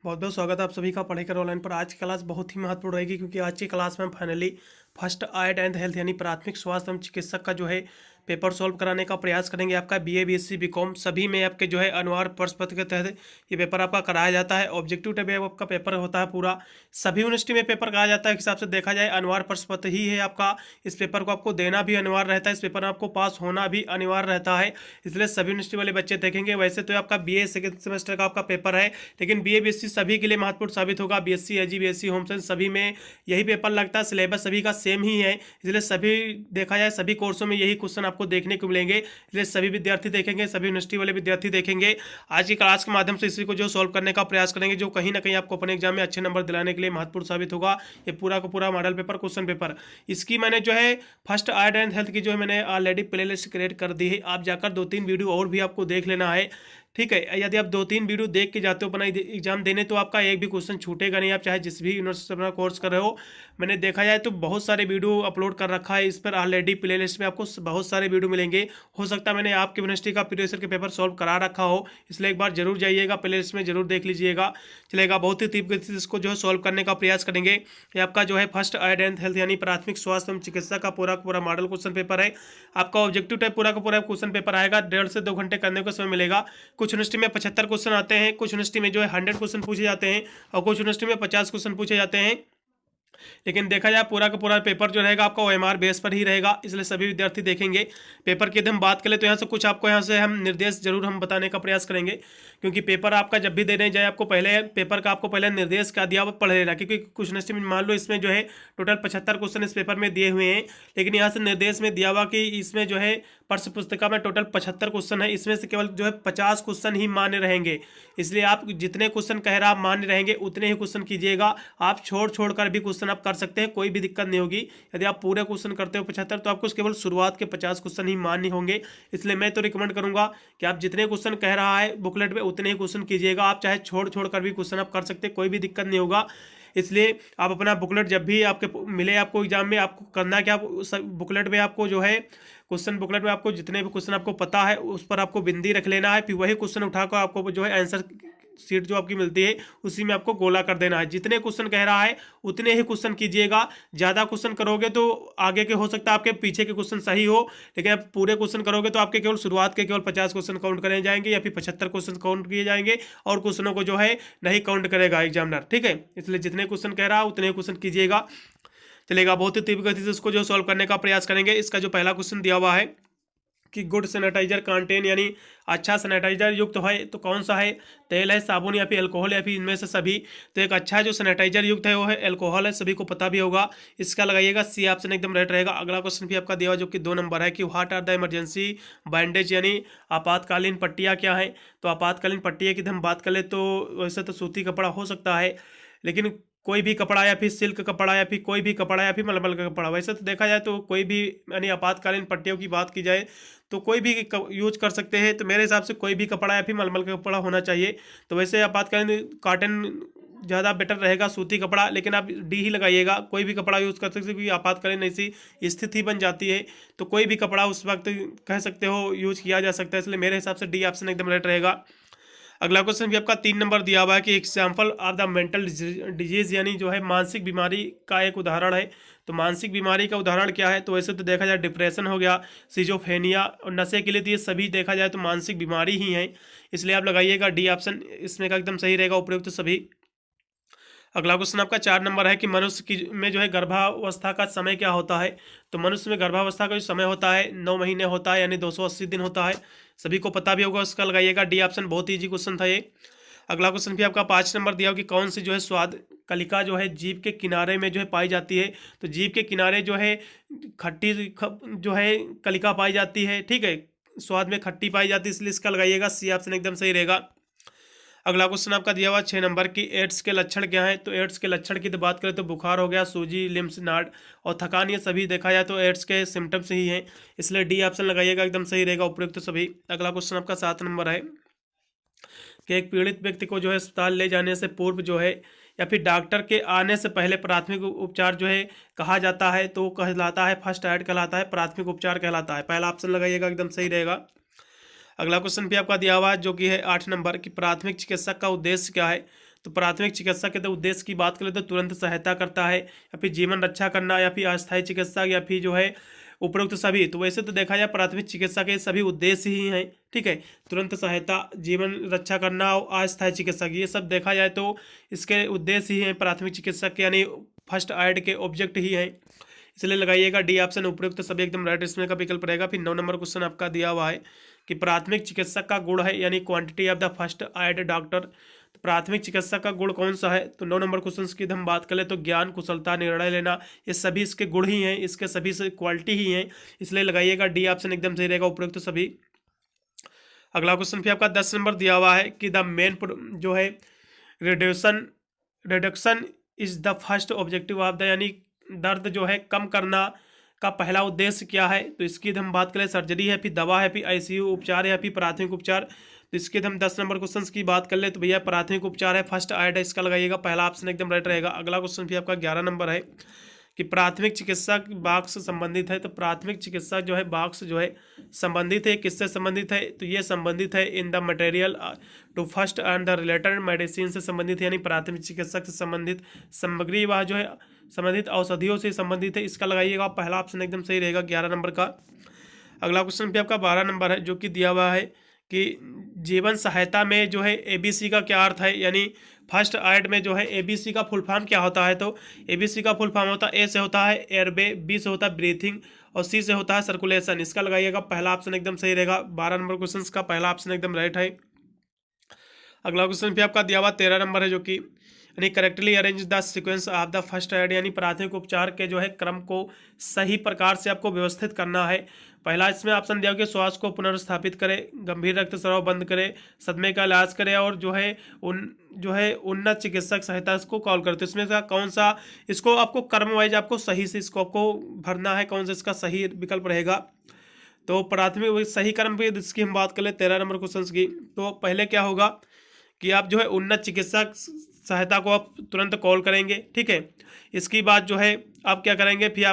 बहुत बहुत स्वागत है आप सभी का पढ़ेकर ऑनलाइन पर। आज की क्लास बहुत ही महत्वपूर्ण रहेगी क्योंकि आज की क्लास में हम finally first aid and health यानी प्राथमिक स्वास्थ्य एवं चिकित्सक का जो है पेपर सॉल्व कराने का प्रयास करेंगे। आपका बीए बीएससी बीकॉम सभी में आपके जो है अनिवार्य प्रश्न पत्र के तहत ये पेपर आपका कराया जाता है। ऑब्जेक्टिव टाइप आपका पेपर होता है पूरा, सभी यूनिवर्सिटी में पेपर कराया जाता है। इस हिसाब से देखा जाए अनिवार्य प्रश्न पत्र ही है आपका। इस पेपर को आपको देना भी अनिवार्य रहता है, इस पेपर में आपको पास होना भी अनिवार्य रहता है, इसलिए सभी यूनिवर्सिटी वाले बच्चे देखेंगे। वैसे तो आपका बीए सेकेंड सेमेस्टर का आपका पेपर है, लेकिन बीए बीएससी सभी के लिए महत्वपूर्ण साबित होगा। बीएससी एजी बीएससी होम साइंस सभी में यही पेपर लगता है, सिलेबस सभी का सेम ही है, इसलिए सभी देखा जाए सभी कोर्सों में यही क्वेश्चन आपको देखने को मिलेंगे, इसलिए सभी विद्यार्थी देखेंगे, सभी यूनिवर्सिटी वाले विद्यार्थी देखेंगे। आज की क्लास के माध्यम से इसी को जो सॉल्व करने का प्रयास करेंगे, जो कहीं ना कहीं आपको अपने एग्जाम में अच्छे नंबर दिलाने के लिए महत्वपूर्ण साबित होगा। ये पूरा का पूरा मॉडल पेपर क्वेश्चन पेपर, इसकी मैंने जो है फर्स्ट एड एंड हेल्थ की जो है मैंने ऑलरेडी प्ले लिस्ट क्रिएट कर दी है। आप जाकर 2-3 वीडियो और भी आपको देख लेना है, ठीक है। यदि आप 2-3 वीडियो देख के जाते हो अपना एग्जाम देने तो आपका एक भी क्वेश्चन छूटेगा नहीं, आप चाहे जिस भी यूनिवर्सिटी से अपना कोर्स कर रहे हो। मैंने देखा जाए तो बहुत सारे वीडियो अपलोड कर रखा है, इस पर ऑलरेडी प्लेलिस्ट में आपको बहुत सारे वीडियो मिलेंगे। हो सकता है मैंने आपकी यूनिवर्सिटी का प्रीवियस ईयर के पेपर सॉल्व करा रखा हो, इसलिए एक बार जरूर जाइएगा प्लेलिस्ट में, जरूर देख लीजिएगा, चलेगा। बहुत ही तीव्र गति से इसको जो है सॉल्व करने का प्रयास करेंगे। ये आपका जो है फर्स्ट एड एंड हेल्थ यानी प्राथमिक स्वास्थ्य एवं चिकित्सा का पूरा मॉडल क्वेश्चन पेपर है। आपका ऑब्जेक्टिव टाइप पूरा का पूरा क्वेश्चन पेपर आएगा, 1.5 से 2 घंटे करने का समय मिलेगा। कुछ यूनिवर्सिटी में 75 क्वेश्चन आते हैं, कुछ यूनिवर्सिटी में जो है 100 क्वेश्चन पूछे जाते हैं और कुछ यूनिवर्सिटी में 50 क्वेश्चन पूछे जाते हैं। लेकिन देखा जाए पूरा का पूरा पेपर जो रहेगा आपका ओएमआर बेस पर ही रहेगा, इसलिए सभी विद्यार्थी देखेंगे। पेपर की यदि हम बात करें तो यहाँ से कुछ आपको यहाँ से हम निर्देश जरूर हम बताने का प्रयास करेंगे, क्योंकि पेपर आपका जब भी देने जाए आपको पहले पेपर का आपको पहले निर्देश क्या दिया वो पढ़ लेना। क्योंकि कुछ यूनिवर्सिटी में मान लो इसमें जो है टोटल 75 क्वेश्चन इस पेपर में दिए हुए हैं, लेकिन यहाँ से निर्देश में दिया हुआ कि इसमें जो है प्रश्न पुस्तिका में टोटल 75 क्वेश्चन है, इसमें से केवल जो है 50 क्वेश्चन ही मान्य रहेंगे। इसलिए आप जितने क्वेश्चन कह रहा आप मान्य रहेंगे उतने ही क्वेश्चन कीजिएगा। आप छोड़ कर भी क्वेश्चन आप कर सकते हैं, कोई भी दिक्कत नहीं होगी। यदि आप पूरे क्वेश्चन करते हो 75 तो आपको केवल शुरुआत के 50 क्वेश्चन ही मान्य होंगे। इसलिए मैं तो रिकमेंड करूंगा कि आप जितने क्वेश्चन कह रहा है बुकलेट में उतने ही क्वेश्चन कीजिएगा। आप चाहे छोड़ कर भी क्वेश्चन आप कर सकते हैं, कोई भी दिक्कत नहीं होगा। इसलिए आप अपना बुकलेट जब भी आपके मिले आपको एग्जाम में, आपको करना क्या, बुकलेट में आपको जो है क्वेश्चन बुकलेट में आपको जितने भी क्वेश्चन आपको पता है उस पर आपको बिंदी रख लेना है, फिर वही क्वेश्चन उठाकर आपको जो है आंसर सीट जो आपकी मिलती है उसी में आपको गोला कर देना है। जितने क्वेश्चन कह रहा है उतने ही क्वेश्चन कीजिएगा। ज़्यादा क्वेश्चन करोगे तो आगे के हो सकता है आपके पीछे के क्वेश्चन सही हो, लेकिन आप पूरे क्वेश्चन करोगे तो आपके केवल शुरुआत के केवल 50 क्वेश्चन काउंट करे जाएंगे या फिर 75 क्वेश्चन काउंट किए जाएंगे और क्वेश्चनों को जो है नहीं काउंट करेगा एग्जामिनर, ठीक है। इसलिए जितने क्वेश्चन कह रहा है उतने क्वेश्चन कीजिएगा, चलेगा। बहुत ही तीव्र गति से इसको जो सॉल्व करने का प्रयास करेंगे। इसका जो पहला क्वेश्चन दिया हुआ है कि गुड सैनिटाइजर कंटेन यानी अच्छा सैनिटाइजर युक्त है तो कौन सा है, तेल है, साबुन या फिर अल्कोहल या फिर इनमें से सभी। तो एक अच्छा जो सैनिटाइजर युक्त है वो है अल्कोहल है, सभी को पता भी होगा। इसका लगाइएगा सी ऑप्शन एकदम राइट रहेगा। अगला क्वेश्चन भी आपका दिया हुआ जो कि 2 नंबर है कि what are the emergency bandage यानी आपातकालीन पट्टियाँ क्या हैं। तो आपातकालीन पट्टियाँ की हम बात करें तो वैसे तो सूती कपड़ा हो सकता है, लेकिन कोई भी कपड़ा या फिर सिल्क कपड़ा या फिर कोई भी कपड़ा या फिर मलमल का कपड़ा। वैसे तो देखा जाए तो कोई भी यानी आपातकालीन पट्टियों की बात की जाए तो कोई भी यूज कर सकते हैं। तो मेरे हिसाब से कोई भी कपड़ा या फिर मलमल का कपड़ा होना चाहिए। तो वैसे आपातकालीन कॉटन ज़्यादा बेटर रहेगा, सूती कपड़ा, लेकिन आप डी ही लगाइएगा। कोई भी कपड़ा यूज़ कर सकते हैं क्योंकि आपातकालीन ऐसी स्थिति बन जाती है तो कोई भी कपड़ा उस वक्त कह सकते हो यूज किया जा सकता है, इसलिए मेरे हिसाब से डी ऑप्शन एकदम राइट रहेगा। अगला क्वेश्चन भी आपका 3 नंबर दिया हुआ है कि example of the mental disease यानी जो है मानसिक बीमारी का एक उदाहरण है। तो मानसिक बीमारी का उदाहरण क्या है, तो वैसे तो देखा जाए डिप्रेशन हो गया, सिजोफ्रेनिया और नशे के लिए तो ये सभी देखा जाए तो मानसिक बीमारी ही है, इसलिए आप लगाइएगा डी ऑप्शन इसमें का एकदम सही रहेगा, उपयुक्त तो सभी। अगला क्वेश्चन आपका 4 नंबर है कि मनुष्य की में जो है गर्भावस्था का समय क्या होता है। तो मनुष्य में गर्भावस्था का जो समय होता है 9 महीने होता है यानी 280 दिन होता है, सभी को पता भी होगा। उसका लगाइएगा डी ऑप्शन, बहुत ईजी क्वेश्चन था ये। अगला क्वेश्चन भी आपका 5 नंबर दिया हो कि कौन सी जो है स्वाद कलिका जो है जीभ के किनारे में जो है पाई जाती है। तो जीभ के किनारे जो है खट्टी जो है कलिका पाई जाती है, ठीक है, स्वाद में खट्टी पाई जाती है, इसलिए इसका लगाइएगा सी ऑप्शन एकदम सही रहेगा। अगला क्वेश्चन आपका दिया हुआ 6 नंबर की एड्स के लक्षण क्या है। तो एड्स के लक्षण की तो बात करें तो बुखार हो गया, सूजी, लिम्स नाड और थकान, ये सभी देखा जाए तो एड्स के सिम्टम्स ही हैं, इसलिए डी ऑप्शन लगाइएगा एकदम सही रहेगा, उपयुक्त तो सभी। अगला क्वेश्चन आपका 7 नंबर है कि एक पीड़ित व्यक्ति को जो है अस्पताल ले जाने से पूर्व जो है या फिर डॉक्टर के आने से पहले प्राथमिक उपचार जो है कहा जाता है तो कहलाता है फर्स्ट एड कहलाता है, प्राथमिक उपचार कहलाता है। पहला ऑप्शन लगाइएगा एकदम सही रहेगा। अगला क्वेश्चन भी आपका दिया हुआ है जो कि है 8 नंबर की प्राथमिक चिकित्सक का उद्देश्य क्या है। तो प्राथमिक चिकित्सा के उद्देश्य की बात करें तो तुरंत सहायता करता है, या फिर जीवन रक्षा करना, या फिर अस्थायी चिकित्सा, या फिर जो है उपरोक्त सभी। तो वैसे तो देखा जाए प्राथमिक चिकित्सा के सभी उद्देश्य ही हैं, ठीक है। तुरंत सहायता, जीवन रक्षा करना और अस्थायी चिकित्सा, ये सब देखा जाए तो इसके उद्देश्य ही हैं प्राथमिक चिकित्सा के, यानी फर्स्ट एड के ऑब्जेक्ट ही हैं। इसलिए लगाइएगा डी ऑप्शन उपयुक्त सभी एकदम राइट इसमें का विकल्प रहेगा। फिर 9 नंबर क्वेश्चन आपका दिया हुआ है कि प्राथमिक चिकित्सक का गुण है, यानी quantity of the first aid doctor. तो प्राथमिक चिकित्सक का गुण कौन सा है? तो 9 नंबर क्वेश्चन की हम बात करें तो ज्ञान, कुशलता, निर्णय लेना, ये सभी इसके गुण ही हैं, इसके सभी से क्वालिटी ही हैं। इसलिए लगाइएगा डी ऑप्शन एकदम सही रहेगा, उपयुक्त सभी। अगला क्वेश्चन फिर आपका 10 नंबर दिया हुआ है कि द मेन जो है reduction is the first objective of the, यानी दर्द जो है कम करना का पहला उद्देश्य क्या है? तो इसकी हम बात करें सर्जरी है, फिर दवा है, फिर आईसीयू उपचार है, फिर प्राथमिक उपचार। तो इसके हम 10 नंबर क्वेश्चन की बात कर ले तो भैया प्राथमिक उपचार है, फर्स्ट एड है, इसका लगाइएगा पहला ऑप्शन एकदम राइट रहेगा। अगला क्वेश्चन भी आपका 11 नंबर है कि प्राथमिक चिकित्सा बॉक्स से संबंधित है। तो प्राथमिक चिकित्सा जो है बॉक्स जो है संबंधित है, किससे संबंधित है? तो ये संबंधित है in the material to first and the related medicine से संबंधित है, यानी प्राथमिक चिकित्सा से संबंधित सामग्री वह जो है संबंधित औषधियों से संबंधित है, इसका लगाइएगा पहला ऑप्शन एकदम सही रहेगा 11 नंबर का। अगला क्वेश्चन भी आपका 12 नंबर है जो कि दिया हुआ है कि जीवन सहायता में जो है एबीसी का क्या अर्थ है, यानी फर्स्ट एड में जो है एबीसी का फुल फॉर्म क्या होता है? तो एबीसी का फुल फॉर्म होता है, ए से होता है एयरवे, बी से होता है ब्रीथिंग और सी से होता है सर्कुलेशन। इसका लगाइएगा पहला ऑप्शन एकदम सही रहेगा। 12 नंबर क्वेश्चन का पहला ऑप्शन एकदम राइट है। अगला क्वेश्चन भी आपका दिया हुआ 13 नंबर है जो कि यानी correctly arrange the sequence of the first aid, यानी प्राथमिक उपचार के जो है क्रम को सही प्रकार से आपको व्यवस्थित करना है। पहला इसमें ऑप्शन दिया कि श्वास को पुनर्स्थापित करे, गंभीर रक्तस्राव बंद करे, सदमे का इलाज करे और जो है उन्नत चिकित्सक सहायता इसको कॉल करते। इसमें का कौन सा, इसको आपको क्रम वाइज आपको सही से इसको आपको भरना है, कौन सा इसका सही विकल्प रहेगा। तो प्राथमिक सही क्रम भी इसकी हम बात करें 13 नंबर क्वेश्चन की, तो पहले क्या होगा कि आप जो है उन्नत चिकित्सक सहायता को आप तुरंत कॉल करेंगे, ठीक है। इसकी बाद जो है आप क्या करेंगे, फिर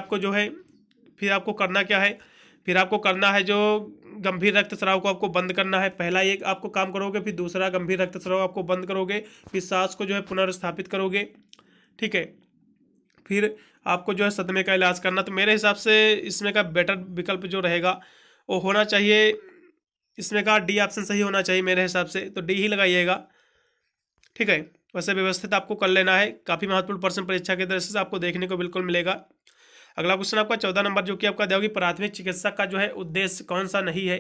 आपको करना क्या है, फिर आपको करना है जो गंभीर रक्तस्राव को आपको बंद करना है। पहला एक आपको काम करोगे, फिर दूसरा गंभीर रक्तस्राव आपको बंद करोगे, फिर सांस को जो है पुनर्स्थापित करोगे, ठीक है। फिर आपको जो है सदमे का इलाज करना। तो मेरे हिसाब से इसमें का बेटर विकल्प जो रहेगा वो होना चाहिए, इसमें का डी ऑप्शन सही होना चाहिए मेरे हिसाब से, तो डी ही लगाइएगा, ठीक है। वैसे व्यवस्थित आपको कर लेना है, काफ़ी महत्वपूर्ण प्रश्न परीक्षा के दृष्टि से आपको देखने को बिल्कुल मिलेगा। अगला क्वेश्चन आपका 14 नंबर जो कि आपका दिया होगी प्राथमिक चिकित्सक का जो है उद्देश्य कौन सा नहीं है।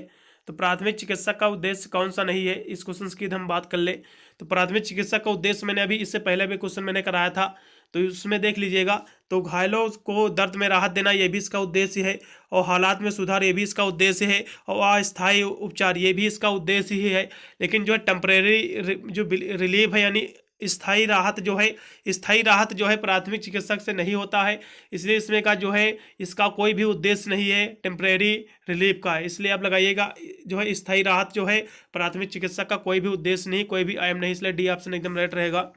तो प्राथमिक चिकित्सक का उद्देश्य कौन सा नहीं है, इस क्वेश्चन की हम बात कर ले। तो प्राथमिक चिकित्सक का उद्देश्य मैंने अभी इससे पहले भी क्वेश्चन मैंने कराया था, तो उसमें देख लीजिएगा। तो घायलों को दर्द में राहत देना ये भी इसका उद्देश्य है, और हालात में सुधार ये भी इसका उद्देश्य है, और अस्थायी उपचार ये भी इसका उद्देश्य ही है। लेकिन जो है टेम्परेरी जो रिलीफ है, यानी स्थायी राहत जो है प्राथमिक चिकित्सक से नहीं होता है, इसलिए इसमें का जो है इसका कोई भी उद्देश्य नहीं है, टेम्परेरी रिलीफ का है। इसलिए आप लगाइएगा जो है स्थायी राहत जो है प्राथमिक चिकित्सक का कोई भी उद्देश्य नहीं, कोई भी एम नहीं, इसलिए डी ऑप्शन एकदम राइट रहेगा।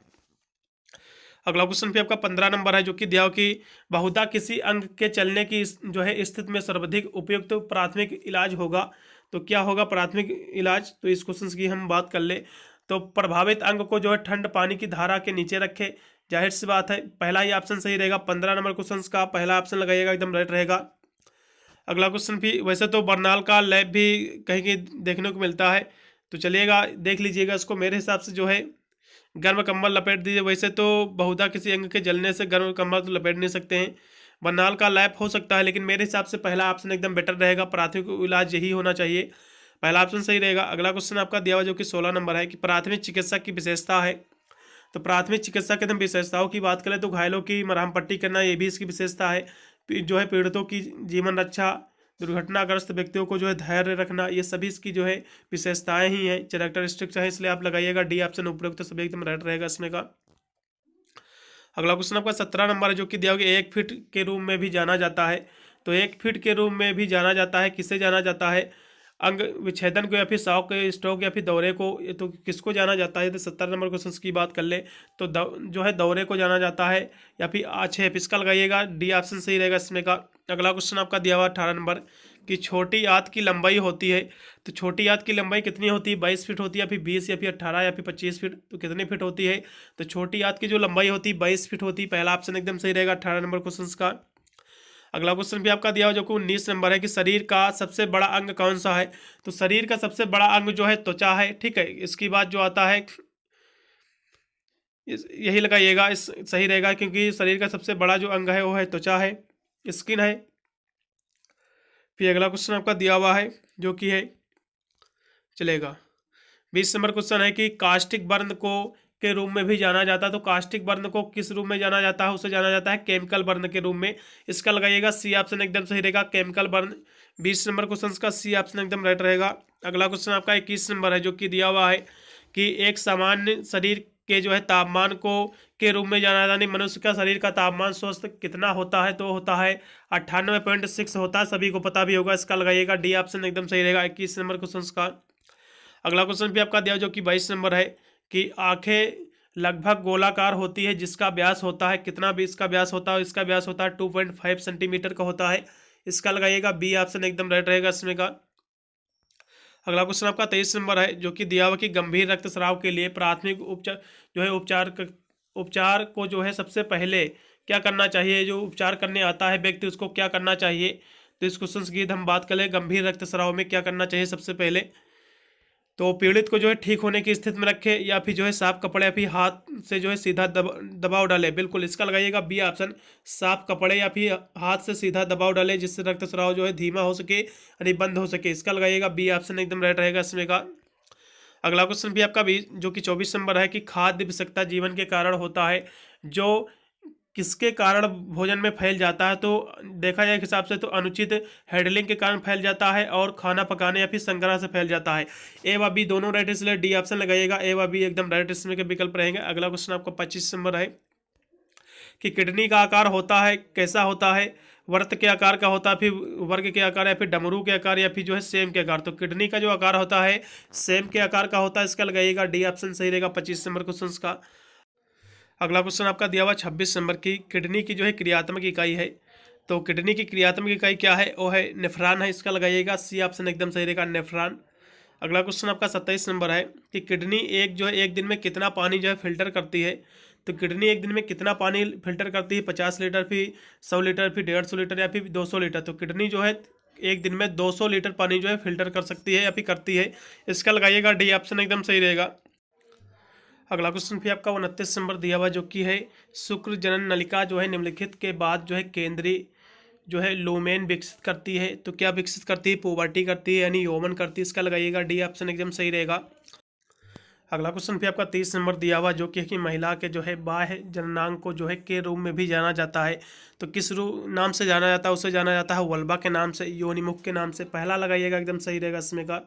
अगला क्वेश्चन भी आपका 15 नंबर है जो कि दिया हो कि बहुधा किसी अंग के चलने की जो है स्थिति में सर्वाधिक उपयुक्त प्राथमिक इलाज होगा। तो क्या होगा प्राथमिक इलाज? तो इस क्वेश्चन की हम बात कर ले। तो प्रभावित अंग को जो है ठंड पानी की धारा के नीचे रखे, जाहिर सी बात है पहला ही ऑप्शन सही रहेगा। 15 नंबर क्वेश्चन का पहला ऑप्शन लगाइएगा, एकदम राइट रहेगा। अगला क्वेश्चन भी वैसे तो बर्नाल का लैब भी कहीं कहीं देखने को मिलता है, तो चलिएगा देख लीजिएगा इसको। मेरे हिसाब से जो है गर्म कंबल लपेट दीजिए। वैसे तो बहुधा किसी अंग के जलने से गर्म कंबल तो लपेट नहीं सकते हैं, बर्नाल का लैब हो सकता है, लेकिन मेरे हिसाब से पहला ऑप्शन एकदम बेटर रहेगा, प्राथमिक इलाज यही होना चाहिए, पहला ऑप्शन सही रहेगा। अगला क्वेश्चन आपका दिया हुआ जो कि 16 नंबर है कि प्राथमिक चिकित्सा की विशेषता है। तो प्राथमिक चिकित्सा के हम विशेषताओं की बात करें तो घायलों की मरहम पट्टी करना ये भी इसकी विशेषता है, जो है पीड़ितों की जीवन रक्षा, दुर्घटनाग्रस्त व्यक्तियों को जो है धैर्य रखना, ये सभी इसकी जो है विशेषताएं ही हैं, कैरेक्टरिस्टिक्स है, इसलिए आप लगाइएगा डी ऑप्शन उपयुक्त सभी एकदम राइट रहेगा इसमें का। अगला क्वेश्चन आपका 17 नंबर है जो कि दिया होगा 1 फीट के रूप में भी जाना जाता है। तो 1 फीट के रूप में भी जाना जाता है, किसे जाना जाता है? अंग विच्छेदन को, या फिर शॉक स्ट्रोक, या फिर दौरे को, ये तो किसको जाना जाता है? तो 70 नंबर क्वेश्चन की बात कर ले तो जो है दौरे को जाना जाता है, या फिर आक्षेप, इसका लगाइएगा डी ऑप्शन सही रहेगा इसमें का। अगला क्वेश्चन आपका दिया हुआ 18 नंबर कि छोटी आंत की लंबाई होती है, तो छोटी आंत की लंबाई कितनी होती है, 22 फीट होती है, या फिर 20 या फिर 18 या फिर 25 फीट, तो कितनी फीट होती है, तो छोटी आंत की जो लंबाई होती है 22 फीट होती है। पहला ऑप्शन एकदम सही रहेगा 18 नंबर क्वेश्चन का। अगला क्वेश्चन भी आपका दिया हुआ जो कि 19 नंबर है कि शरीर का सबसे बड़ा अंग कौन सा है, तो शरीर का सबसे बड़ा अंग जो है त्वचा है, ठीक है। इसके बाद जो आता है यही लगाइएगा, इस सही रहेगा, क्योंकि शरीर का सबसे बड़ा जो अंग है वो है त्वचा है, स्किन है। फिर अगला क्वेश्चन आपका दिया हुआ है जो कि है, चलेगा 20 नंबर क्वेश्चन है कि कास्टिक बर्न को के रूप में भी जाना जाता है, तो कास्टिक बर्न को किस रूप में जाना जाता है, उसे जाना जाता है केमिकल बर्न के रूप में। इसका लगाइएगा सी ऑप्शन एकदम सही रहेगा, केमिकल बर्न। 20 नंबर क्वेश्चन का सी ऑप्शन एकदम राइट रहेगा। अगला क्वेश्चन आपका 21 नंबर है जो कि दिया हुआ है कि एक सामान्य शरीर के जो है तापमान को के रूप में जाना जाता है। मनुष्य का शरीर का तापमान स्वस्थ कितना होता है, तो होता है 98.6 होता है, सभी को पता भी होगा। इसका लगाइएगा डी ऑप्शन एकदम सही रहेगा 21 नंबर क्वेश्चन का। अगला क्वेश्चन भी आपका दिया जो कि 22 नंबर है कि आंखें लगभग गोलाकार होती है जिसका व्यास होता है कितना, भी इसका व्यास होता है, इसका व्यास होता है 2.5 सेंटीमीटर का होता है। इसका लगाइएगा बी ऑप्शन एकदम राइट रहेगा इसमें का। अगला क्वेश्चन आपका 23 नंबर है जो कि दिया हुआ कि गंभीर रक्तस्राव के लिए प्राथमिक उपचार जो है उपचार को जो है सबसे पहले क्या करना चाहिए, जो उपचार करने आता है व्यक्ति उसको क्या करना चाहिए। तो इस क्वेश्चन की हम बात करें गंभीर रक्तस्राव में क्या करना चाहिए सबसे पहले, तो पीड़ित को जो है ठीक होने की स्थिति में रखे, या फिर जो है साफ कपड़े या फिर हाथ से जो है सीधा दबाव डाले। बिल्कुल इसका लगाइएगा बी ऑप्शन, साफ कपड़े या फिर हाथ से सीधा दबाव डाले जिससे रक्तस्राव जो है धीमा हो सके यानी बंद हो सके। इसका लगाइएगा बी ऑप्शन एकदम राइट रहेगा इसमें का। अगला क्वेश्चन भी आपका जो कि 24 नंबर है कि खाद्य विषाक्तता जीवन के कारण होता है, जो किसके कारण भोजन में फैल जाता है, तो देखा जाए हिसाब से तो अनुचित हैंडलिंग के कारण फैल जाता है और खाना पकाने या फिर संग्रह से फैल जाता है। ए व बी दोनों राइट, इसलिए डी ऑप्शन लगाइएगा, ए व बी एकदम राइट इसमें के विकल्प रहेंगे। अगला क्वेश्चन आपका 25 नंबर है कि किडनी का आकार होता है कैसा होता है, वृत्त के आकार का होता है, फिर वर्ग के आकार, या फिर डमरू के आकार, या फिर जो है सेम के आकार। तो किडनी का जो आकार होता है सेम के आकार का होता है, इसका लगाइएगा डी ऑप्शन सही रहेगा 25 नंबर क्वेश्चन का। अगला क्वेश्चन आपका दिया हुआ 26 नंबर की किडनी की जो है क्रियात्मक इकाई है, तो किडनी की क्रियात्मक इकाई क्या है, वो है नेफ्रॉन है, इसका लगाइएगा सी ऑप्शन एकदम सही रहेगा नेफ्रॉन। अगला क्वेश्चन आपका 27 नंबर है कि किडनी एक दिन में कितना पानी जो है फिल्टर करती है, तो किडनी एक दिन में कितना पानी फिल्टर करती है, 50 लीटर, फिर 100 लीटर, फिर 150 लीटर, या फिर 200 लीटर। तो किडनी जो है एक दिन में 200 लीटर पानी जो है फिल्टर कर सकती है या फिर करती है, इसका लगाइएगा डी ऑप्शन एकदम सही रहेगा। अगला क्वेश्चन भी आपका 29 नंबर दिया हुआ जो कि है शुक्र जनन नलिका जो है निम्नलिखित के बाद जो है केंद्रीय जो है लूमेन विकसित करती है, तो क्या विकसित करती है, पुबर्टी करती है यानी यौवन करती है, इसका लगाइएगा डी ऑप्शन एकदम सही रहेगा। अगला क्वेश्चन भी आपका 30 नंबर दिया हुआ जो कि महिला के जो है बाह्य जननांग को जो है के रूप में भी जाना जाता है, तो किस रूप नाम से जाना जाता है, उसे जाना जाता है वल्बा के नाम से, योनिमुख के नाम से। पहला लगाइएगा एकदम सही रहेगा इसमें का।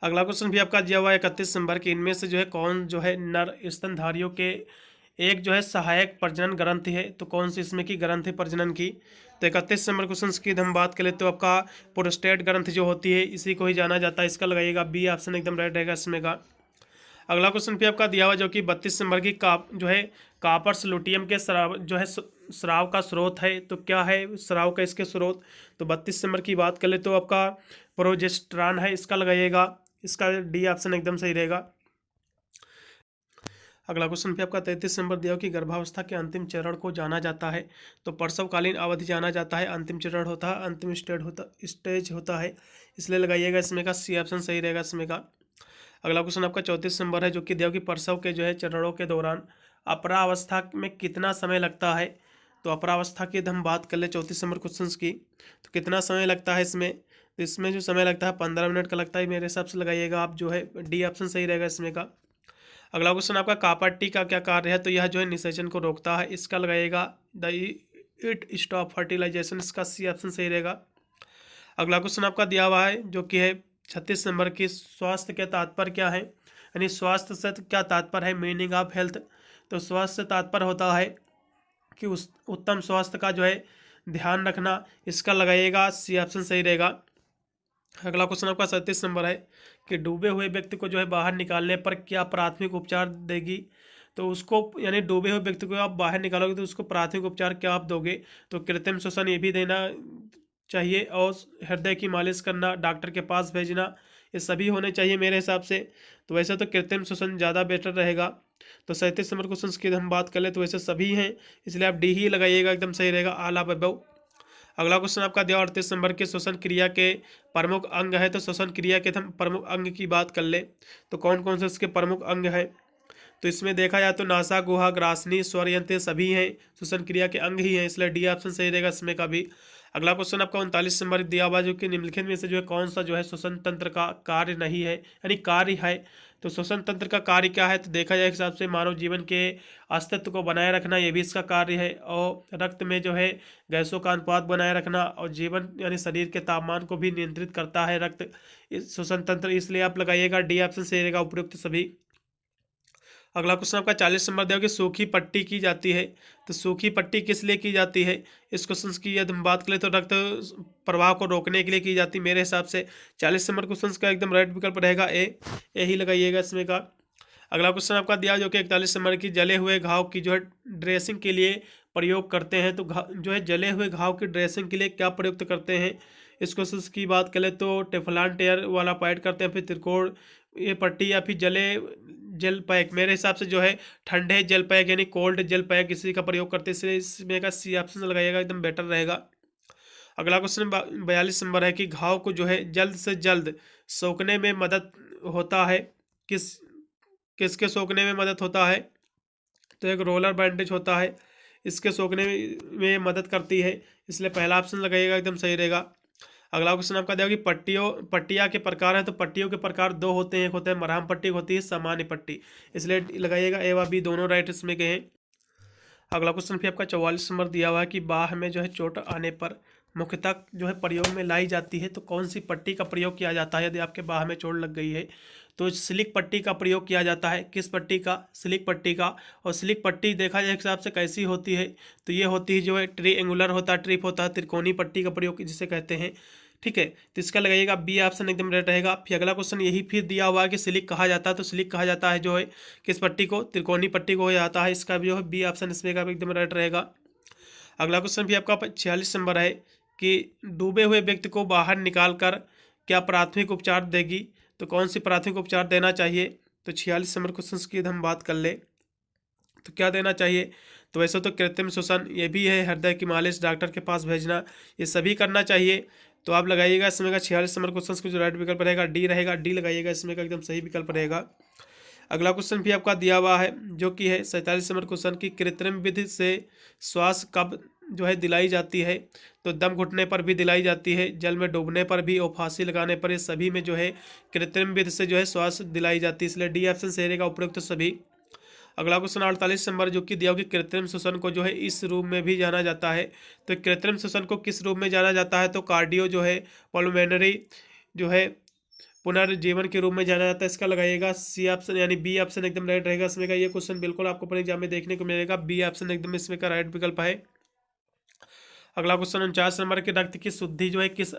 अगला क्वेश्चन भी आपका दिया हुआ है 31 नंबर की, इनमें से जो है कौन जो है नर स्तनधारियों के एक जो है सहायक प्रजनन ग्रंथि है, तो कौन सी इसमें की ग्रंथि प्रजनन की। तो 31 नंबर क्वेश्चन की हम बात करें तो आपका प्रोस्टेट ग्रंथि जो होती है इसी को ही जाना जाता है, इसका लगाइएगा बी ऑप्शन एकदम राइट रहेगा इसमें का। अगला क्वेश्चन भी आपका दिया हुआ जो कि 32 नंबर की जो है कापर्स लुटियम के स्राव जो है स्राव का स्रोत है, तो क्या है स्राव का इसके स्रोत। तो 32 नंबर की बात करें तो आपका प्रोजेस्टेरॉन है, इसका लगाइएगा, इसका डी ऑप्शन एकदम सही रहेगा। अगला क्वेश्चन भी आपका 33 नंबर दिया हो कि गर्भावस्था के अंतिम चरण को जाना जाता है, तो प्रसवकालीन अवधि जाना जाता है, अंतिम चरण होता है, अंतिम स्टेज होता है, इसलिए लगाइएगा इसमें का सी ऑप्शन सही रहेगा इसमें का। अगला क्वेश्चन आपका 34 नंबर है जो कि दिया हो कि प्रसव के जो है चरणों के दौरान अपरावस्था में कितना समय लगता है, तो अपरावस्था की हम बात कर ले 34 नंबर क्वेश्चन की, तो कितना समय लगता है इसमें, तो इसमें जो समय लगता है 15 मिनट का लगता है मेरे हिसाब से, लगाइएगा आप जो है डी ऑप्शन सही रहेगा इसमें का। अगला क्वेश्चन आपका कापट्टी का क्या कार्य है, तो यह जो है निषेचन को रोकता है, इसका लगाइएगा द इट स्टॉप फर्टिलाइजेशन, इसका सी ऑप्शन सही रहेगा। अगला क्वेश्चन आपका दिया हुआ है जो कि है 36 नंबर की, स्वास्थ्य के तात्पर्य क्या है, यानी स्वास्थ्य से क्या तात्पर्य है, मीनिंग ऑफ हेल्थ। तो स्वास्थ्य से तात्पर्य होता है कि उस उत्तम स्वास्थ्य का जो है ध्यान रखना, इसका लगाइएगा सी ऑप्शन सही रहेगा। अगला क्वेश्चन आपका 37 नंबर है कि डूबे हुए व्यक्ति को जो है बाहर निकालने पर क्या प्राथमिक उपचार देगी, तो उसको यानी डूबे हुए व्यक्ति को आप बाहर निकालोगे तो उसको प्राथमिक उपचार क्या आप दोगे, तो कृत्रिम श्वसन ये भी देना चाहिए और हृदय की मालिश करना, डॉक्टर के पास भेजना, ये सभी होने चाहिए मेरे हिसाब से। तो वैसे तो कृत्रिम श्वसन ज़्यादा बेटर रहेगा। तो 37 नंबर क्वेश्चन की हम बात कर ले तो वैसे सभी हैं, इसलिए आप डी ही लगाइएगा, एकदम सही रहेगा, आला वैभव। अगला क्वेश्चन आपका दिया 38 नंबर के श्वसन क्रिया के प्रमुख अंग है। तो श्वसन क्रिया के हम प्रमुख अंग की बात कर ले तो कौन कौन से इसके प्रमुख अंग हैं। तो इसमें देखा जाए तो नासा, गुहा, ग्रासनी, स्वर यंत्र सभी हैं श्वसन क्रिया के अंग ही हैं, इसलिए डी ऑप्शन सही रहेगा इसमें का भी। अगला क्वेश्चन आपका 39 नंबर दिया हुआ जो कि निम्नलिखित में से जो है कौन सा जो है श्वसन तंत्र का कार्य नहीं है, यानी कार्य है। तो श्वसन तंत्र का कार्य क्या है, तो देखा जाए हिसाब से मानव जीवन के अस्तित्व को बनाए रखना, ये भी इसका कार्य है। और रक्त में जो है गैसों का अनुपात बनाए रखना और जीवन यानी शरीर के तापमान को भी नियंत्रित करता है रक्त, इस श्वसन तंत्र, इसलिए आप लगाइएगा डी ऑप्शन सही रहेगा उपयुक्त सभी। अगला क्वेश्चन आपका 40 नंबर दिया कि सूखी पट्टी की जाती है। तो सूखी पट्टी किस लिए की जाती है, इस क्वेश्चन की यदि हम बात करें तो रक्त प्रवाह को रोकने के लिए की जाती है मेरे हिसाब से। 40 नंबर क्वेश्चन का एकदम राइट विकल्प रहेगा ए ही लगाइएगा इसमें का। अगला क्वेश्चन आपका दिया जो कि 41 नंबर की जले हुए घाव की जो है ड्रेसिंग के लिए प्रयोग करते हैं। तो जो है जले हुए घाव की ड्रेसिंग के लिए क्या प्रयुक्त करते हैं, इस क्वेश्चन की बात करें तो टेफलान टेयर वाला पैड करते हैं, फिर त्रिकोण ये पट्टी, या फिर जले जेल पैक। मेरे हिसाब से जो है ठंडे जेल पैक यानी कोल्ड जेल पैक इसी का प्रयोग करते हैं, इसलिए इसमें का सी ऑप्शन लगाइएगा, एकदम बेटर रहेगा। अगला क्वेश्चन 42 नंबर है कि घाव को जो है जल्द से जल्द सोखने में मदद होता है, किसके सोखने में मदद होता है। तो एक रोलर बैंडेज होता है, इसके सोखने में मदद करती है, इसलिए पहला ऑप्शन लगाइएगा, एकदम सही रहेगा। अगला क्वेश्चन आपका दिया कि पट्टियाँ के प्रकार हैं। तो पट्टियों के प्रकार दो होते हैं, एक होता है मरहम पट्टी, होती है सामान्य पट्टी, इसलिए लगाइएगा ए व बी दोनों राइट इसमें के हैं। अगला क्वेश्चन फिर आपका 44 नंबर दिया हुआ है कि बाह में जो है चोट आने पर मुख्यतः जो है प्रयोग में लाई जाती है। तो कौन सी पट्टी का प्रयोग किया जाता है यदि आपके बाह में चोट लग गई है, तो स्लिक पट्टी का प्रयोग किया जाता है। किस पट्टी का, स्लिक पट्टी का। और स्लिक पट्टी देखा जाए हिसाब से कैसी होती है, तो ये होती है जो है ट्रीएंगुलर होता है, ट्रिप होता है, त्रिकोणी पट्टी का प्रयोग जिसे कहते हैं, ठीक है। तो इसका लगाइएगा बी ऑप्शन एकदम राइट रहेगा। फिर अगला क्वेश्चन यही फिर दिया हुआ है कि स्लिक कहा जाता है। तो स्लिक कहा जाता है जो है किस पट्टी को, त्रिकोणी पट्टी को हो जाता है, इसका भी जो है बी ऑप्शन इसमें का एकदम राइट रहेगा। अगला क्वेश्चन भी आपका 46 नंबर है कि डूबे हुए व्यक्ति को बाहर निकाल कर क्या प्राथमिक उपचार देगी। तो कौन सी प्राथमिक उपचार देना चाहिए। तो 46 नंबर क्वेश्चन की हम बात कर ले तो क्या देना चाहिए। तो वैसे तो कृत्रिम श्वसन ये भी है, हृदय की मालिश, डॉक्टर के पास भेजना, ये सभी करना चाहिए। तो आप लगाइएगा इसमें का 46 नंबर क्वेश्चन का जो राइट विकल्प रहेगा डी रहेगा, डी लगाइएगा इसमें का एकदम सही विकल्प रहेगा। अगला क्वेश्चन भी आपका दिया हुआ है जो कि है 47 नंबर क्वेश्चन की कृत्रिम विधि से श्वास कब जो है दिलाई जाती है। तो दम घुटने पर भी दिलाई जाती है, जल में डूबने पर भी और फांसी लगाने पर, ये सभी में जो है कृत्रिम विधि से जो है श्वास दिलाई जाती है, इसलिए डी ऑप्शन सही रहेगा उपयुक्त सभी। अगला क्वेश्चन 48 नंबर जो कि दिया हो कि कृत्रिम श्वसन को जो है इस रूप में भी जाना जाता है। तो कृत्रिम श्वसन को किस रूप में जाना जाता है। तो कार्डियो जो है पल्मोनरी जो है पुनर्जीवन के रूप में जाना जाता है, इसका लगाइएगा सी ऑप्शन यानी बी ऑप्शन एकदम राइट रहेगा इसमें का। ये क्वेश्चन बिल्कुल आपको अपने एग्जाम में देखने को मिलेगा, बी ऑप्शन एकदम इसमें का राइट विकल्प है। अगला क्वेश्चन 49 नंबर की रक्त की शुद्धि जो है किस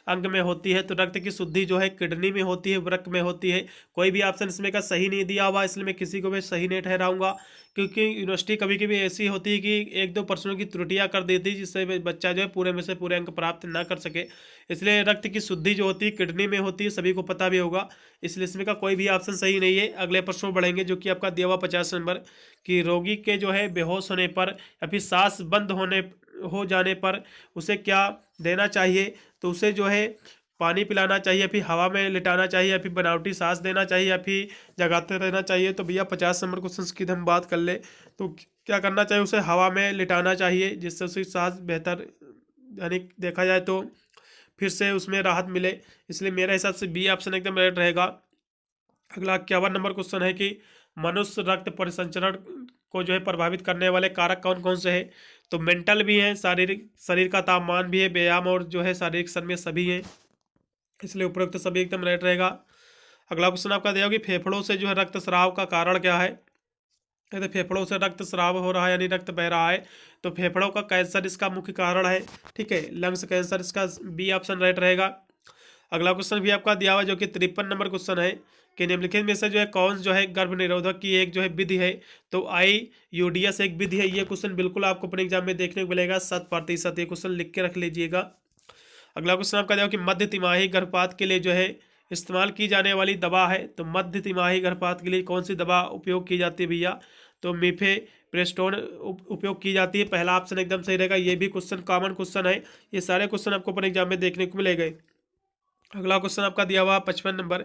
अंग में होती है। तो रक्त की शुद्धि जो है किडनी में होती है, वृक्क में होती है। कोई भी ऑप्शन इसमें का सही नहीं दिया हुआ, इसलिए मैं किसी को भी सही नहीं ठहराऊंगा, क्योंकि यूनिवर्सिटी कभी कभी ऐसी होती है कि एक दो प्रश्नों की त्रुटियां कर देती है, जिससे बच्चा जो है पूरे में से पूरे अंक प्राप्त ना कर सके। इसलिए रक्त की शुद्धि जो होती है किडनी में होती है, सभी को पता भी होगा, इसलिए इसमें का कोई भी ऑप्शन सही नहीं है। अगले प्रश्न बढ़ेंगे जो कि आपका दिया हुआ 50 नंबर कि रोगी के जो है बेहोश होने पर या फिर सांस बंद हो जाने पर उसे क्या देना चाहिए। तो उसे जो है पानी पिलाना चाहिए, फिर हवा में लिटाना चाहिए, या फिर बनावटी सांस देना चाहिए, या फिर जगाते रहना चाहिए। तो भैया 50 नंबर क्वेश्चन की हम बात कर ले तो क्या करना चाहिए, उसे हवा में लिटाना चाहिए, जिससे उसकी सांस बेहतर यानी देखा जाए तो फिर से उसमें राहत मिले, इसलिए मेरे हिसाब से बी ऑप्शन एकदम राइट रहेगा। अगला 51 नंबर क्वेश्चन है कि मनुष्य रक्त परिसंचरण को जो है प्रभावित करने वाले कारक कौन कौन से हैं। तो मेंटल भी हैं, शारीरिक शरीर का तापमान भी है, व्यायाम और जो है शारीरिक श्रम में सभी हैं, इसलिए उपरोक्त सभी एकदम राइट रहेगा। अगला क्वेश्चन आपका दिया कि फेफड़ों से जो है रक्तस्राव का कारण क्या है। यदि फेफड़ों से रक्तस्राव हो रहा है यानी रक्त बह रहा है तो फेफड़ों का कैंसर इसका मुख्य कारण है, ठीक है, लंग्स कैंसर, इसका बी ऑप्शन राइट रहेगा। अगला क्वेश्चन भी आपका दिया हुआ जो कि 53 नंबर क्वेश्चन है कि निम्नलिखित में से जो है कौन जो है गर्भ निरोधक की एक जो है विधि है। तो IUDS एक विधि है। ये क्वेश्चन बिल्कुल आपको अपने एग्जाम में देखने को मिलेगा 100%, ये क्वेश्चन लिख के रख लीजिएगा। अगला क्वेश्चन आपका दिया कि मध्य तिमाही गर्भपात के लिए जो है इस्तेमाल की जाने वाली दवा है, तो मध्य तिमाही गर्भपात के लिए कौन सी दवा उपयोग की जाती है भैया, तो मीफेप्रेस्टोन उपयोग की जाती है। पहला ऑप्शन एकदम सही रहेगा। ये भी क्वेश्चन कॉमन क्वेश्चन है, ये सारे क्वेश्चन आपको अपने एग्जाम में देखने को मिलेंगे। अगला क्वेश्चन आपका दिया हुआ 55 नंबर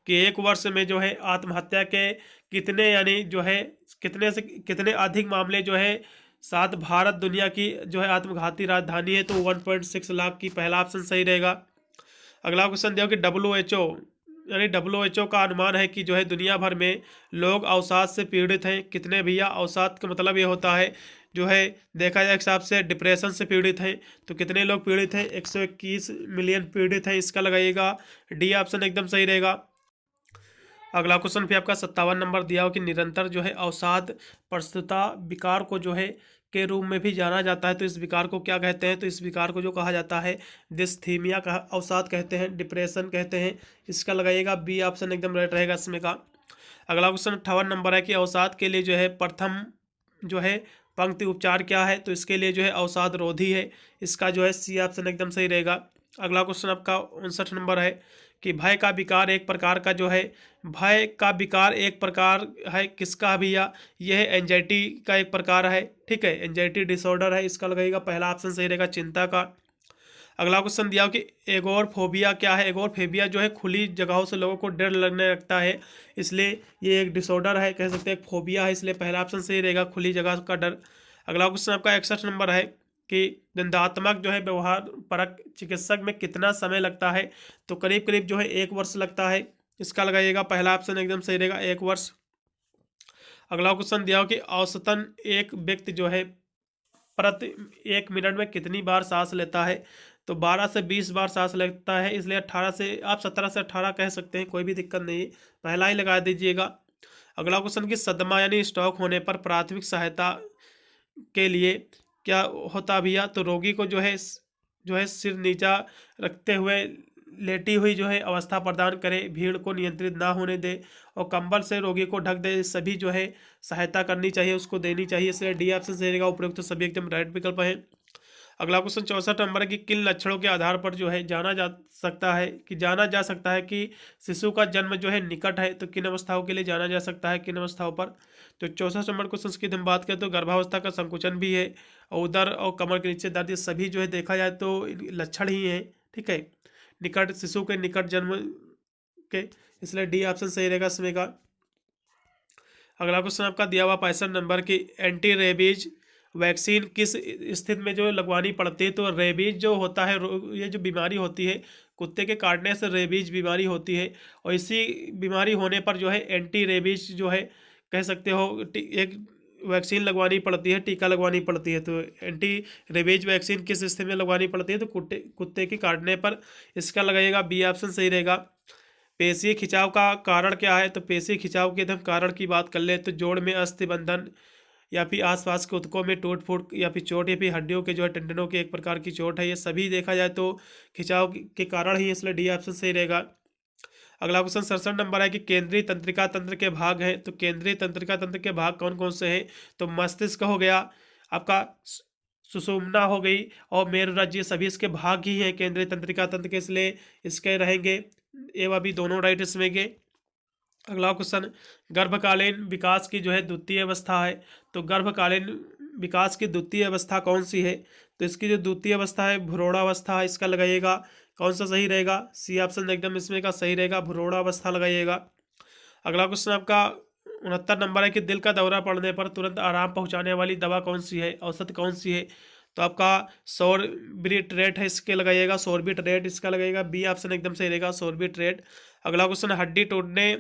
कि एक वर्ष में जो है आत्महत्या के कितने यानी जो है कितने से कितने अधिक मामले जो है साथ भारत दुनिया की जो है आत्मघाती राजधानी है, तो 1.6 लाख की पहला ऑप्शन सही रहेगा। अगला क्वेश्चन दिया कि WHO यानी WHO का अनुमान है कि जो है दुनिया भर में लोग अवसाद से पीड़ित हैं कितने भैया। अवसाद का मतलब ये होता है जो है देखा जाए हिसाब से डिप्रेशन से पीड़ित हैं, तो कितने लोग पीड़ित हैं, 121 मिलियन पीड़ित हैं, इसका लगाइएगा डी ऑप्शन एकदम सही रहेगा। अगला क्वेश्चन भी आपका 57 नंबर दिया हो कि निरंतर जो है अवसाद प्रस्तुता विकार को जो है के रूप में भी जाना जाता है, तो इस विकार को क्या कहते हैं, तो इस विकार को जो कहा जाता है डिस्थीमिया का अवसाद कहते हैं, डिप्रेशन कहते हैं, इसका लगाइएगा बी ऑप्शन एकदम राइट रहेगा इसमें का। अगला क्वेश्चन 58 नंबर है कि अवसाद के लिए जो है प्रथम जो है पंक्ति उपचार क्या है, तो इसके लिए जो है अवसाद रोधी है, इसका जो है सी ऑप्शन एकदम सही रहेगा। अगला क्वेश्चन आपका 59 नंबर है कि भय का विकार एक प्रकार का जो है भय का विकार एक प्रकार है किसका भैया, यह है एंजाइटी का एक प्रकार है, ठीक है, एंजाइटी डिसऑर्डर है, इसका लगेगा पहला ऑप्शन सही रहेगा चिंता का। अगला क्वेश्चन दिया कि एगोरफोबिया क्या है, एगोरफोबिया जो है खुली जगहों से लोगों को डर लगने लगता है, इसलिए ये एक डिसऑर्डर है, कह सकते हैं एक फोबिया है, इसलिए पहला ऑप्शन सही रहेगा खुली जगह का डर। अगला क्वेश्चन आपका 61 नंबर है कि दंतात्मक जो है व्यवहार परक चिकित्सक में कितना समय लगता है, तो करीब करीब जो है 1 वर्ष लगता है, इसका लगाइएगा पहला ऑप्शन एकदम सही रहेगा 1 वर्ष। अगला क्वेश्चन दिया हो कि औसतन एक व्यक्ति जो है प्रति 1 मिनट में कितनी बार सांस लेता है, तो 12 से 20 बार सांस लेता है, इसलिए 18 से आप 17 से 18 कह सकते हैं, कोई भी दिक्कत नहीं है, पहला ही लगा दीजिएगा। अगला क्वेश्चन कि सदमा यानी स्ट्रोक होने पर प्राथमिक सहायता के लिए क्या होता भैया, तो रोगी को जो है सिर नीचा रखते हुए लेटी हुई जो है अवस्था प्रदान करे, भीड़ को नियंत्रित ना होने दे और कंबल से रोगी को ढक दे, सभी जो है सहायता करनी चाहिए, उसको देनी चाहिए, इसलिए डी ऑप्शन सही रहेगा, उपयुक्त तो सभी एकदम राइट विकल्प है। अगला क्वेश्चन 64 नंबर है कि किन लक्षणों के आधार पर जो है जाना जा सकता है कि शिशु का जन्म जो है निकट है, तो किन अवस्थाओं के लिए जाना जा सकता है, किन अवस्थाओं पर, तो 64 नंबर क्वेश्चन की हम बात करें तो गर्भावस्था का संकुचन भी है और उदर और कमर के नीचे दर्द, ये सभी जो है देखा जाए तो लक्षण ही है, ठीक है, निकट शिशु के निकट जन्म के, इसलिए डी ऑप्शन सही रहेगा इसमें का। अगला क्वेश्चन आपका दिया हुआ 65 नंबर की एंटी रेबीज वैक्सीन किस स्थिति में जो लगवानी पड़ती है, तो रेबीज जो होता है ये जो बीमारी होती है कुत्ते के काटने से रेबीज बीमारी होती है, और इसी बीमारी होने पर जो है एंटी रेबीज जो है कह सकते हो एक वैक्सीन लगवानी पड़ती है, टीका लगवानी पड़ती है, तो एंटी रेबीज वैक्सीन किस स्थिति में लगवानी पड़ती है, तो कुत्ते के काटने पर, इसका लगाइएगा बी ऑप्शन सही रहेगा। पेशीय खिंचाव का कारण क्या है, तो पेशीय खिंचाव के हम कारण की बात कर ले तो जोड़ में अस्थि बंधन या फिर आसपास के ऊतकों में टूट फूट या फिर चोट या फिर हड्डियों के जो है टेंडनों की एक प्रकार की चोट है, ये सभी देखा जाए तो खिंचाव के कारण ही, इसलिए डी ऑप्शन सही रहेगा। अगला क्वेश्चन 67 नंबर है कि केंद्रीय तंत्रिका तंत्र के भाग हैं, तो केंद्रीय तंत्रिका तंत्र के भाग कौन कौन से हैं, तो मस्तिष्क हो गया आपका, सुषुम्ना हो गई और मेरुरज्जु, ये सभी इसके भाग ही हैं केंद्रीय तंत्रिका तंत्र के, इसलिए इसके रहेंगे एवं अभी दोनों राइट इसमें के। अगला क्वेश्चन गर्भकालीन विकास की जो है द्वितीय अवस्था है, तो गर्भकालीन विकास की द्वितीय अवस्था कौन सी है, तो इसकी जो द्वितीय अवस्था है भ्रूणावस्था है, इसका लगाइएगा कौन सा सही रहेगा, सी ऑप्शन एकदम इसमें का सही रहेगा, भ्रूणावस्था लगाइएगा। अगला क्वेश्चन आपका 69 नंबर है कि दिल का दौरा पड़ने पर तुरंत आराम पहुंचाने वाली दवा कौन सी है, औषध कौन सी है, तो आपका सॉर्बिट्रेट है, इसके लगाइएगा सॉर्बिट्रेट, इसका लगाइएगा बी ऑप्शन एकदम सही रहेगा सॉर्बिट्रेट। अगला क्वेश्चन हड्डी टूटने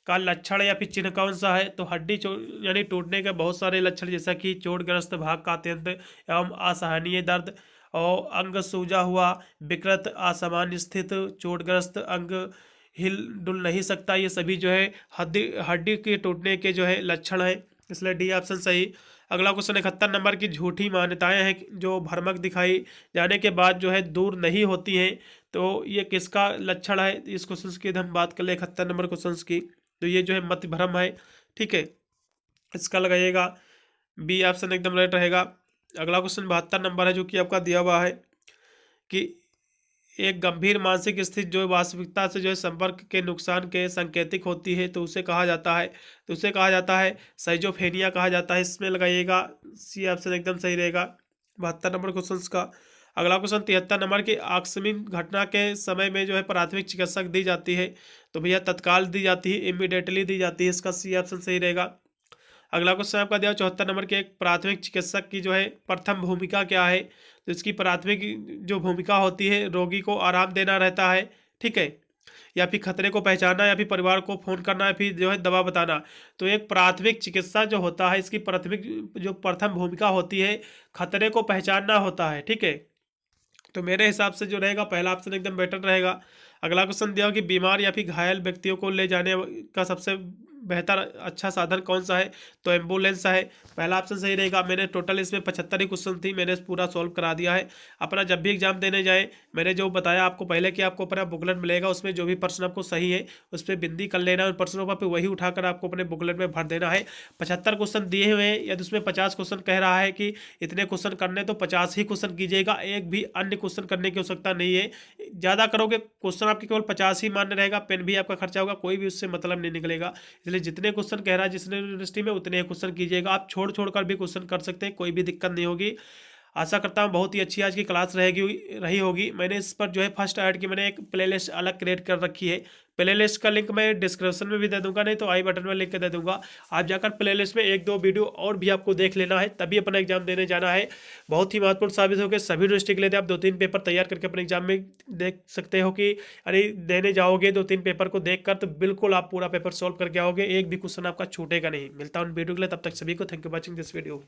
का लक्षण या फिर चिन्ह कौन सा है, तो हड्डी यानी टूटने के बहुत सारे लक्षण जैसा कि चोटग्रस्त भाग का अत्यंत एवं असहनीय दर्द और अंग सूजा हुआ, विकृत असामान्य स्थित, चोटग्रस्त अंग हिल डुल नहीं सकता, ये सभी जो है हड्डी के टूटने के जो है लक्षण है, इसलिए डी ऑप्शन सही। अगला क्वेश्चन 71 नंबर की झूठी मान्यताएं हैं जो भ्रामक दिखाई जाने के बाद जो है दूर नहीं होती हैं, तो ये किसका लक्षण है, इस क्वेश्चन की हम बात कर ले 71 नंबर क्वेश्चन की, तो ये जो है मत भ्रम है, ठीक है, इसका लगाइएगा बी ऑप्शन एकदम राइट रहेगा। अगला क्वेश्चन 72 नंबर है जो कि आपका दिया हुआ है कि एक गंभीर मानसिक स्थिति जो वास्तविकता से जो है संपर्क के नुकसान के संकेतिक होती है तो उसे कहा जाता है साइजोफ्रेनिया कहा जाता है। इसमें लगाइएगा सी ऑप्शन एकदम सही रहेगा 72 नंबर क्वेश्चन का। अगला क्वेश्चन 73 नंबर की आकस्मिक घटना के समय में जो है प्राथमिक चिकित्सक दी जाती है तो भैया तत्काल दी जाती है, इमीडिएटली दी जाती है, इसका सी ऑप्शन सही रहेगा। अगला क्वेश्चन आपका दिया 74 नंबर के एक प्राथमिक चिकित्सक की जो है प्रथम भूमिका क्या है, तो इसकी प्राथमिक जो भूमिका होती है रोगी को आराम देना रहता है, ठीक है, या फिर खतरे को पहचानना, या फिर परिवार को फोन करना, या फिर जो है दवा बताना। तो एक प्राथमिक चिकित्सा जो होता है इसकी प्राथमिक जो प्रथम भूमिका होती है खतरे को पहचानना होता है, ठीक है। तो मेरे हिसाब से जो रहेगा पहला ऑप्शन एकदम बेटर रहेगा। अगला क्वेश्चन दिया कि बीमार या फिर घायल व्यक्तियों को ले जाने का सबसे बेहतर अच्छा साधन कौन सा है, तो एम्बुलेंस है, पहला ऑप्शन सही रहेगा। मैंने टोटल इसमें 75 ही क्वेश्चन थी, मैंने पूरा सॉल्व करा दिया है। अपना जब भी एग्जाम देने जाए मैंने जो बताया आपको पहले कि आपको अपना बुकलेट मिलेगा, उसमें जो भी प्रश्न आपको सही है उस पर बिंदी कर लेना, उन प्रश्नों पर वही उठाकर आपको अपने बुकलेट में भर देना है। 75 क्वेश्चन दिए हुए हैं, यदि उसमें 50 क्वेश्चन कह रहा है कि इतने क्वेश्चन करने तो 50 ही क्वेश्चन कीजिएगा, एक भी अन्य क्वेश्चन करने की आवश्यकता नहीं है। ज़्यादा करोगे क्वेश्चन आपके केवल 50 ही मान्य रहेगा, पेन भी आपका खर्चा होगा, कोई भी उससे मतलब नहीं निकलेगा। इसलिए जितने क्वेश्चन कह रहा है जिस यूनिवर्सिटी में उतने क्वेश्चन कीजिएगा। आप छोड़ छोड़कर भी क्वेश्चन कर सकते हैं, कोई भी दिक्कत नहीं होगी। आशा करता हूँ बहुत ही अच्छी आज की क्लास रही होगी। मैंने इस पर जो है फर्स्ट ऐड की मैंने एक प्लेलिस्ट अलग क्रिएट कर रखी है। प्लेलिस्ट का लिंक मैं डिस्क्रिप्शन में भी दे दूंगा, नहीं तो आई बटन में लिंक के दे दूंगा। आप जाकर प्लेलिस्ट में एक दो वीडियो और भी आपको देख लेना है, तभी अपना एग्जाम देने जाना है। बहुत ही महत्वपूर्ण साबित होकर सभी यूनिवर्सिटी के लिए आप 2-3 पेपर तैयार करके अपने एग्जाम में देख सकते हो कि अरे देने जाओगे 2-3 पेपर को देख कर तो बिल्कुल आप पूरा पेपर सॉल्व करके आओगे, एक भी क्वेश्चन आपका छूटेगा नहीं। मिलता हूँ वीडियो के लिए, तब तक सभी को thank you watching this video.